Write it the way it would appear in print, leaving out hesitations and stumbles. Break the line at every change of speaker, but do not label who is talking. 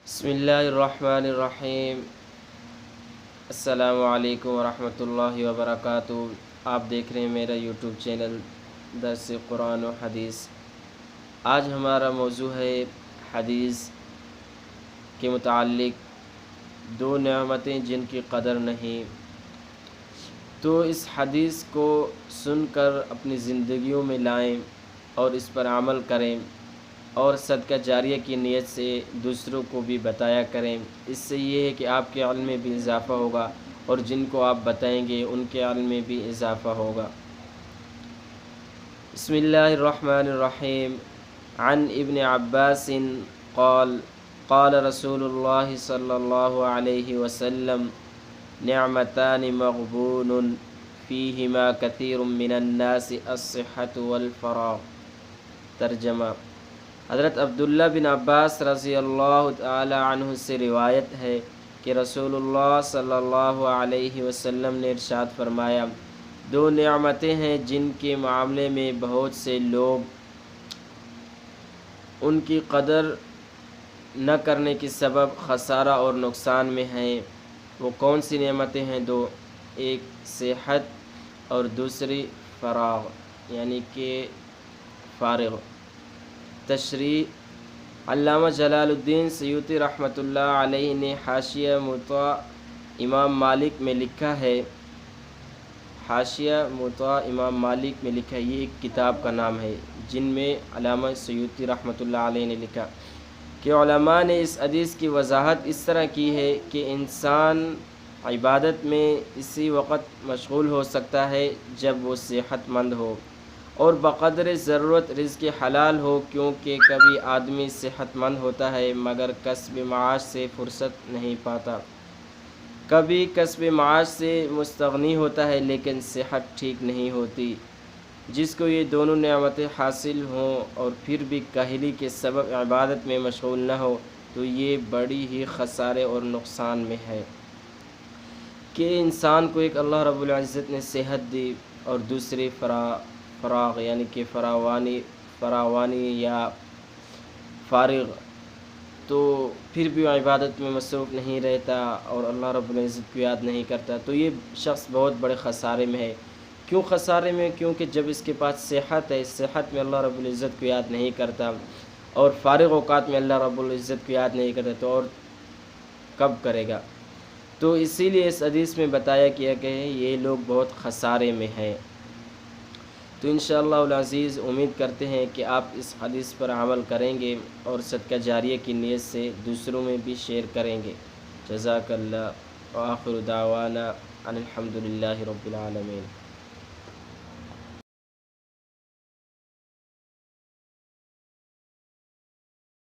بسم اللہ الرحمن الرحیم۔ السلام علیکم ورحمۃ اللہ وبرکاتہ۔ آپ دیکھ رہے ہیں میرا یوٹیوب چینل درس قرآن و حدیث۔ آج ہمارا موضوع ہے حدیث کے متعلق دو نعمتیں جن کی قدر نہیں۔ تو اس حدیث کو سن کر اپنی زندگیوں میں لائیں اور اس پر عمل کریں اور صدقہ جاریہ کی نیت سے دوسروں کو بھی بتایا کریں۔ اس سے یہ ہے کہ آپ کے علم میں بھی اضافہ ہوگا اور جن کو آپ بتائیں گے ان کے علم میں بھی اضافہ ہوگا۔ بسم اللہ الرحمن الرحیم۔ عن ابن عباس قال قال رسول اللہ صلی اللہ علیہ وسلم نعمتان مغبون فیہما کثیر من الناس الصحۃ والفراغ۔ ترجمہ: حضرت عبداللہ بن عباس رضی اللہ تعالی عنہ سے روایت ہے کہ رسول اللہ صلی اللہ علیہ وسلم نے ارشاد فرمایا، دو نعمتیں ہیں جن کے معاملے میں بہت سے لوگ ان کی قدر نہ کرنے کے سبب خسارہ اور نقصان میں ہیں۔ وہ کون سی نعمتیں ہیں دو؟ ایک صحت اور دوسری فراغ یعنی کہ فارغ۔ تشریح: علامہ جلال الدین سیوطی رحمۃ اللہ علیہ نے حاشیہ موطا امام مالک میں لکھا ہے، یہ ایک کتاب کا نام ہے جن میں علامہ سیوطی رحمۃ اللہ علیہ نے لکھا کہ علماء نے اس حدیث کی وضاحت اس طرح کی ہے کہ انسان عبادت میں اسی وقت مشغول ہو سکتا ہے جب وہ صحت مند ہو اور بقدر ضرورت رزق حلال ہو، کیونکہ کبھی آدمی صحت مند ہوتا ہے مگر کسب معاش سے فرصت نہیں پاتا، کبھی کسب معاش سے مستغنی ہوتا ہے لیکن صحت ٹھیک نہیں ہوتی۔ جس کو یہ دونوں نعمتیں حاصل ہوں اور پھر بھی کاہلی کے سبب عبادت میں مشغول نہ ہو تو یہ بڑی ہی خسارے اور نقصان میں ہے کہ انسان کو ایک اللہ رب العزت نے صحت دی اور دوسری فراغ یعنی کہ فراوانی یا فارغ، تو پھر بھی عبادت میں مصروف نہیں رہتا اور اللہ رب العزت کو یاد نہیں کرتا، تو یہ شخص بہت بڑے خسارے میں ہے۔ کیوں خسارے میں؟ کیونکہ جب اس کے پاس صحت ہے، صحت میں اللہ رب العزت کو یاد نہیں کرتا اور فارغ اوقات میں اللہ رب العزت کو یاد نہیں کرتا تو اور کب کرے گا؟ تو اسی لیے اس حدیث میں بتایا گیا کہ یہ لوگ بہت خسارے میں ہیں۔ تو انشاءاللہ العزیز امید کرتے ہیں کہ آپ اس حدیث پر عمل کریں گے اور صدقہ جاریہ کی نیت سے دوسروں میں بھی شیئر کریں گے۔ جزاک اللہ، وآخر دعوانا ان الحمد للہ رب العالمین۔